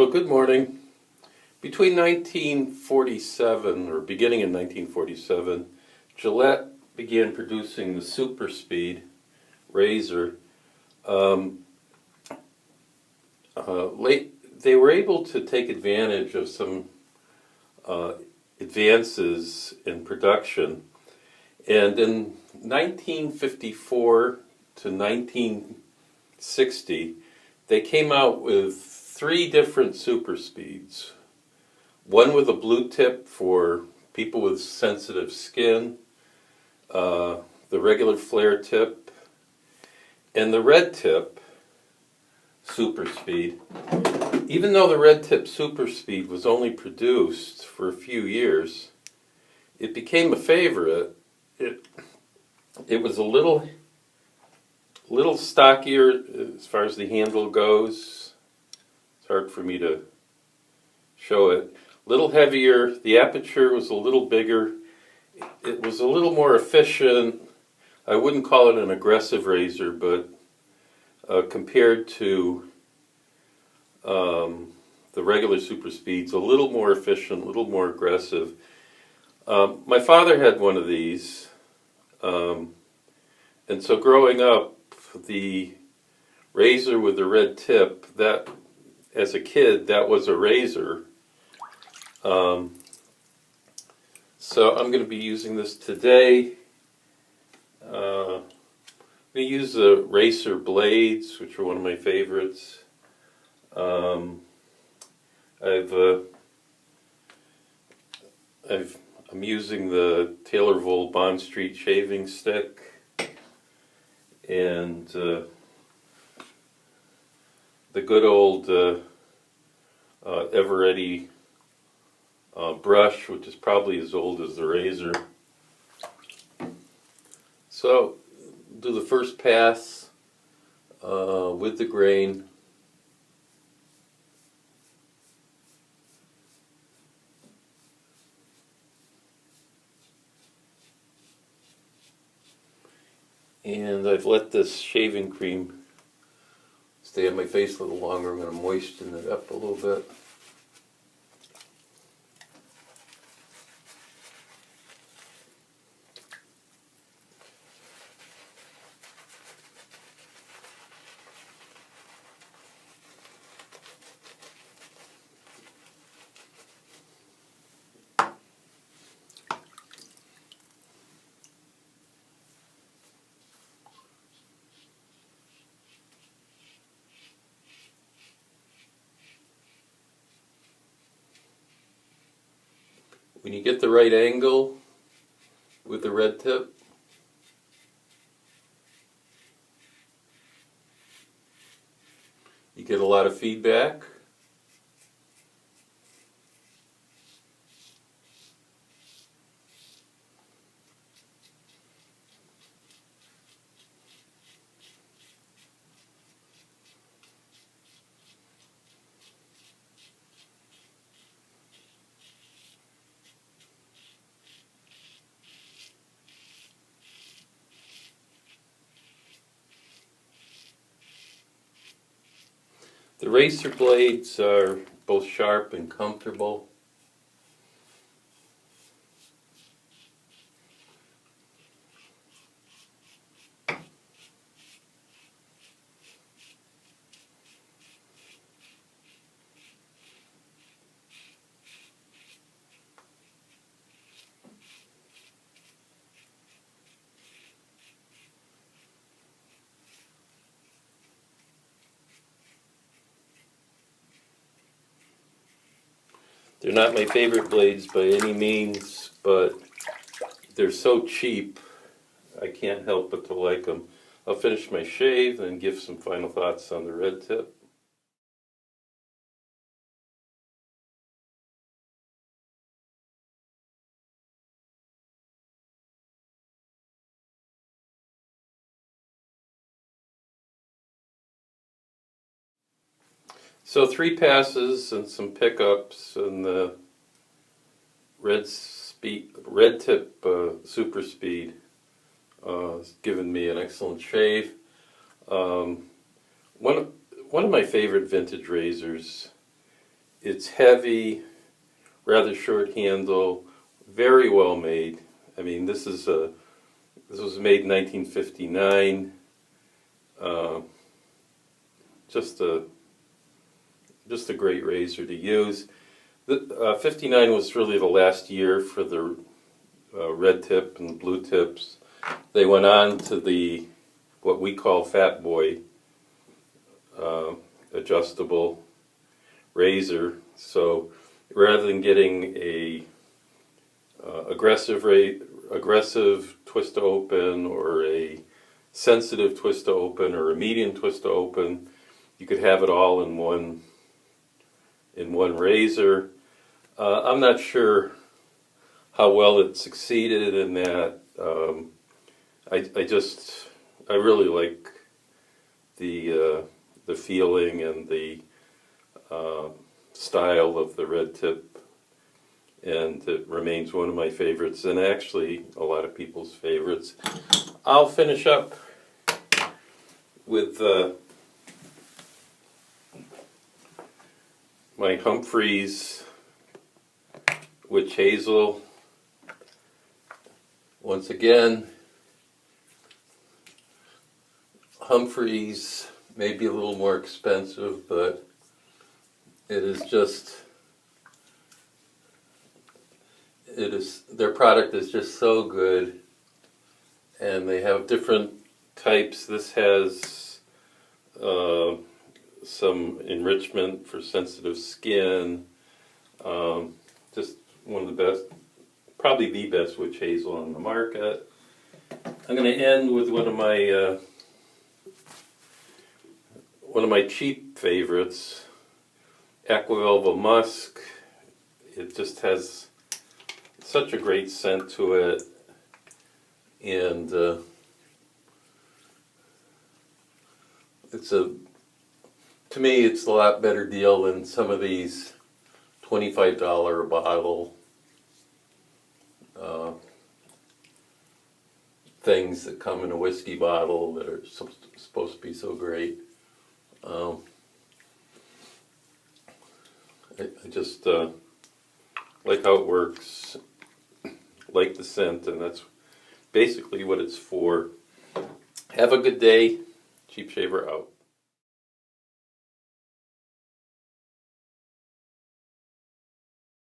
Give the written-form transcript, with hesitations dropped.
So, good morning. Between 1947, or beginning in 1947, Gillette began producing the Superspeed razor. They were able to take advantage of some advances in production, and in 1954 to 1960, they came out with three different super speeds. One with a blue tip for people with sensitive skin, the regular flare tip, and the red tip super speed. Even though the red tip super speed was only produced for a few years, it became a favorite. It was a little stockier as far as the handle goes. It's hard for me to show it. A little heavier. The aperture was a little bigger. It was a little more efficient. I wouldn't call it an aggressive razor, but compared to the regular super speeds, a little more efficient, a little more aggressive. My father had one of these, and so growing up, the razor with the red tip, that as a kid, that was a razor. So I'm going to be using this today. We use the racer blades, which are one of my favorites. I'm using the Taylor Bond Street shaving stick, and the good old Eveready brush, which is probably as old as the razor. So, do the first pass with the grain. And I've let this shaving cream stay on my face a little longer. I'm going to moisten it up a little bit. When you get the right angle with the red tip, you get a lot of feedback. The racer blades are both sharp and comfortable. They're not my favorite blades by any means, but they're so cheap, I can't help but to like them. I'll finish my shave and give some final thoughts on the red tip. So 3 passes and some pickups, and the red tip super speed has given me an excellent shave. One of my favorite vintage razors It's heavy, rather short handle, very well made. I mean, this was made in 1959. Just a great razor to use. The 59 was really the last year for the red tip and blue tips. They went on to the what we call Fat Boy adjustable razor. So rather than getting a aggressive twist to open, or a sensitive twist to open, or a medium twist to open, you could have it all in one razor. I'm not sure how well it succeeded in that. I really like the feeling and the style of the red tip, and it remains one of my favorites, and actually a lot of people's favorites. I'll finish up with my Humphreys witch hazel. Once again, Humphreys may be a little more expensive, but their product is just so good, and they have different types. This has some enrichment for sensitive skin. Just one of the best, probably the best witch hazel on the market. I'm going to end with one of my cheap favorites, Aquavelva Musk. It just has such a great scent to it, and to me it's a lot better deal than some of these $25 a bottle things that come in a whiskey bottle that are supposed to be so great. I just like how it works, like the scent, and that's basically what it's for. Have a good day. Cheap Shaver out.